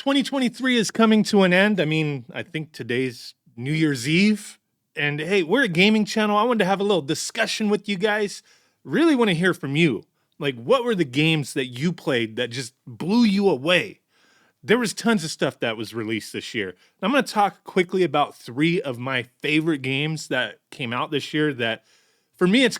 2023 is coming to an end. I mean, I think today's New Year's Eve. And hey, we're a gaming channel. I wanted to have a little discussion with you guys. Really want to hear from you. Like, what were the games that you played that just blew you away? There was tons of stuff that was released this year. I'm going to talk quickly about 3 of my favorite games that came out this year that, for me, it's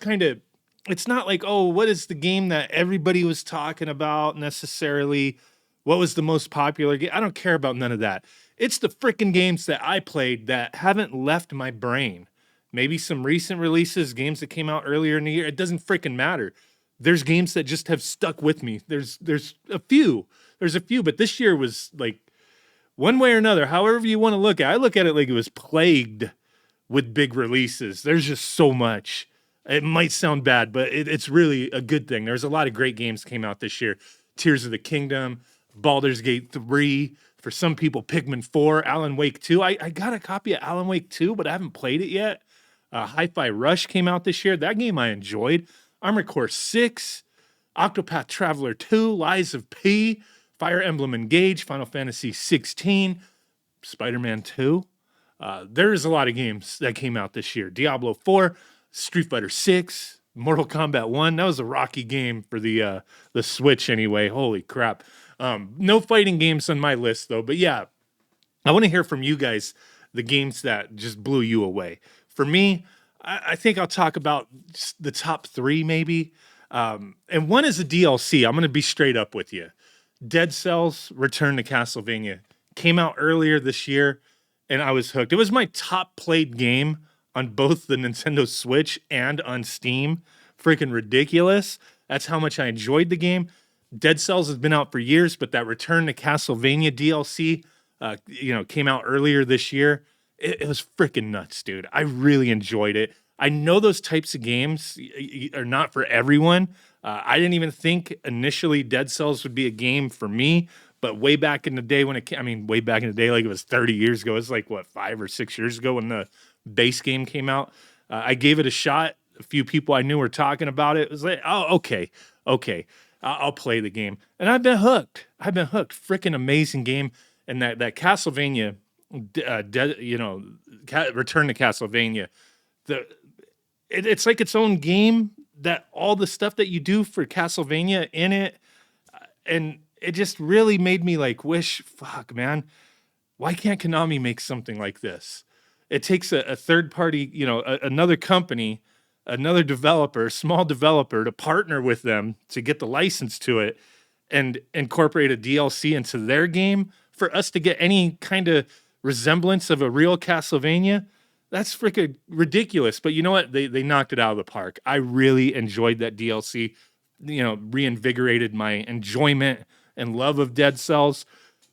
not like, oh, what is the game that everybody was talking about necessarily? What was the most popular game? I don't care about none of that. It's the freaking games that I played that haven't left my brain. Maybe some recent releases, games that came out earlier in the year. It doesn't freaking matter. There's games that just have stuck with me. There's a few. But this year was like, one way or another, however you want to look at it, I look at it like it was plagued with big releases. There's just so much. It might sound bad, but it's really a good thing. There's a lot of great games came out this year. Tears of the Kingdom, Baldur's Gate 3, for some people, Pikmin 4, Alan Wake 2. I got a copy of Alan Wake 2, but I haven't played it yet. Hi-Fi Rush came out this year. That game I enjoyed. Armored Core 6, Octopath Traveler 2, Lies of P, Fire Emblem Engage, Final Fantasy 16, Spider-Man 2. There's a lot of games that came out this year. Diablo 4, Street Fighter 6, Mortal Kombat 1. That was a rocky game for the Switch anyway. Holy crap. No fighting games on my list, though. But yeah, I want to hear from you guys the games that just blew you away. For me, I think I'll talk about the top 3 maybe. And one is a DLC. I'm going to be straight up with you. Dead Cells Return to Castlevania came out earlier this year, and I was hooked. It was my top played game on both the Nintendo Switch and on Steam. Freaking ridiculous. That's how much I enjoyed the game. Dead Cells has been out for years, but that Return to Castlevania DLC, came out earlier this year. It was freaking nuts, dude. I really enjoyed it. I know those types of games are not for everyone. I didn't even think initially Dead Cells would be a game for me, but way back in the day like it was 30 years ago. It was like, 5 or 6 years ago when the base game came out. I gave it a shot. A few people I knew were talking about it. It was like, oh, okay. I'll play the game. And I've been hooked. Freaking amazing game. And that Castlevania, Return to Castlevania, it's like its own game, that all the stuff that you do for Castlevania in it. And it just really made me like wish, fuck, man, why can't Konami make something like this? It takes a third party, another company, another developer, small developer, to partner with them to get the license to it and incorporate a DLC into their game for us to get any kind of resemblance of a real Castlevania. That's freaking ridiculous. But you know what? They knocked it out of the park. I really enjoyed that DLC, reinvigorated my enjoyment and love of Dead Cells.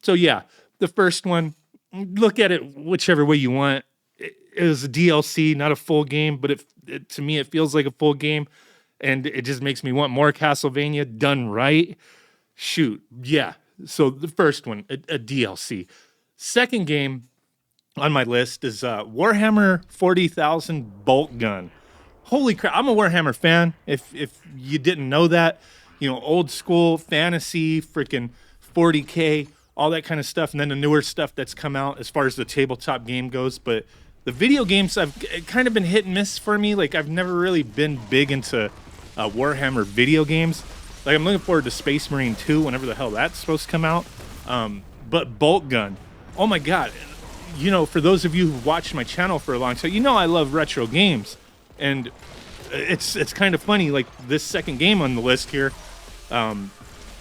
So yeah, the first one, look at it whichever way you want. It was a DLC, not a full game, but to me, it feels like a full game, and it just makes me want more Castlevania done right. Shoot, yeah. So the first one, a DLC. Second game on my list is Warhammer 40,000 Bolt Gun. Holy crap, I'm a Warhammer fan, if you didn't know that. Old school fantasy, freaking 40K, all that kind of stuff, and then the newer stuff that's come out as far as the tabletop game goes, but the video games have kind of been hit and miss for me. Like, I've never really been big into Warhammer video games. Like, I'm looking forward to Space Marine 2, whenever the hell that's supposed to come out. But Bolt Gun, oh my God. For those of you who've watched my channel for a long time, I love retro games. And it's kind of funny, like, this second game on the list here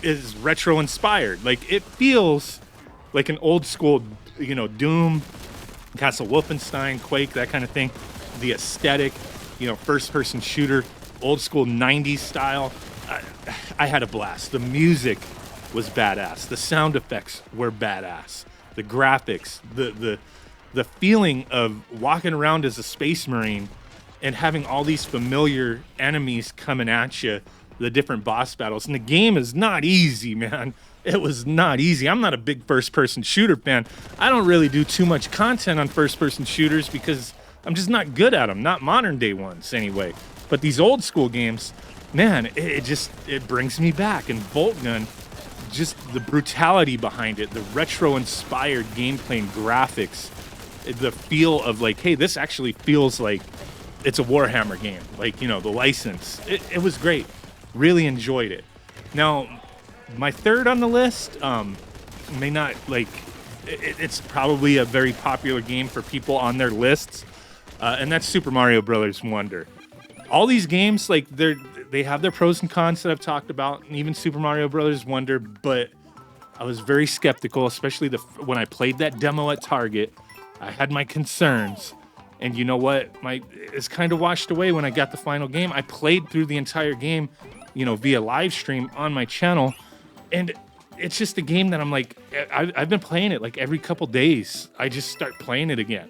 is retro inspired. Like, it feels like an old school, Doom, Castle Wolfenstein, Quake, that kind of thing. The aesthetic, first-person shooter, old school 90s style. I had a blast. The music was badass. The sound effects were badass. The graphics, the feeling of walking around as a Space Marine and having all these familiar enemies coming at you, the different boss battles. And the game is not easy, man. It was not easy. I'm not a big first-person shooter fan. I don't really do too much content on first-person shooters because I'm just not good at them. Not modern-day ones, anyway. But these old-school games, man, it brings me back. And Bolt Gun just the brutality behind it, the retro-inspired gameplay and graphics, the feel of like, hey, this actually feels like it's a Warhammer game. Like, you know, the license. It was great. Really enjoyed it. Now, my third on the list may not like. It's probably a very popular game for people on their lists, and that's Super Mario Brothers Wonder. All these games, like they have their pros and cons that I've talked about, and even Super Mario Brothers Wonder. But I was very skeptical, especially when I played that demo at Target. I had my concerns, and you know what? It's kind of washed away when I got the final game. I played through the entire game, you know, via live stream on my channel, and it's just a game that I'm like, I've been playing it like every couple days. I just start playing it again.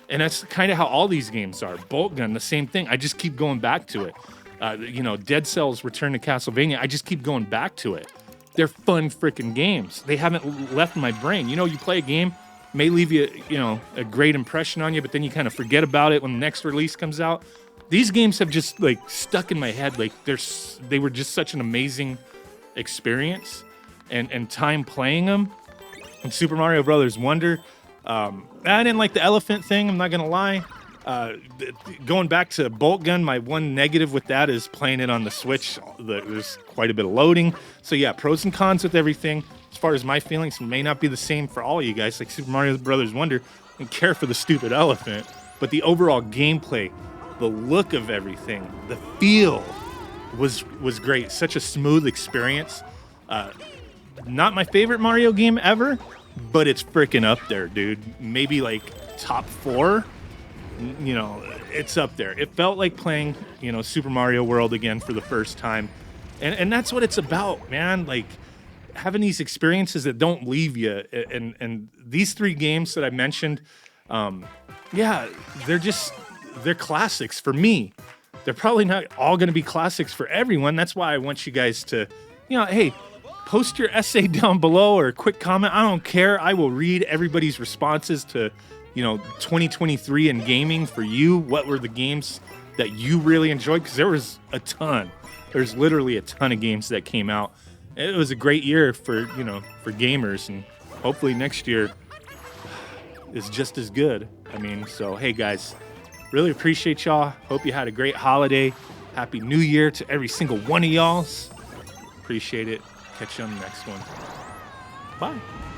And that's kind of how all these games are. Bolt Gun, the same thing. I just keep going back to it. You know, Dead Cells Return to Castlevania, I just keep going back to it. They're fun freaking games. They haven't left my brain. You know, you play a game, may leave you, you know, a great impression on you, but then you kind of forget about it when the next release comes out. These games have just like stuck in my head. Like they were just such an amazing experience. And time playing them. And Super Mario Brothers Wonder, I didn't like the elephant thing, I'm not gonna lie. Going back to Bolt Gun, my one negative with that is playing it on the Switch. There's quite a bit of loading. So yeah, pros and cons with everything. As far as my feelings, may not be the same for all of you guys. Like Super Mario Brothers Wonder, I don't care for the stupid elephant, but the overall gameplay, the look of everything, the feel was great. Such a smooth experience. Not my favorite Mario game ever, but it's freaking up there, dude. Maybe like top 4. You know, it's up there. It felt like playing, you know, Super Mario World again for the first time. And that's what it's about, man. Like having these experiences that don't leave you. And these 3 games that I mentioned, yeah, they're classics for me. They're probably not all going to be classics for everyone. That's why I want you guys to, you know, hey, post your essay down below or a quick comment. I don't care. I will read everybody's responses to, you know, 2023 in gaming for you. What were the games that you really enjoyed? Because there was a ton. There's literally a ton of games that came out. It was a great year for, you know, for gamers, and hopefully next year is just as good. I mean, so hey guys, really appreciate y'all. Hope you had a great holiday. Happy New Year to every single one of y'all. Appreciate it. Catch you on the next one. Bye.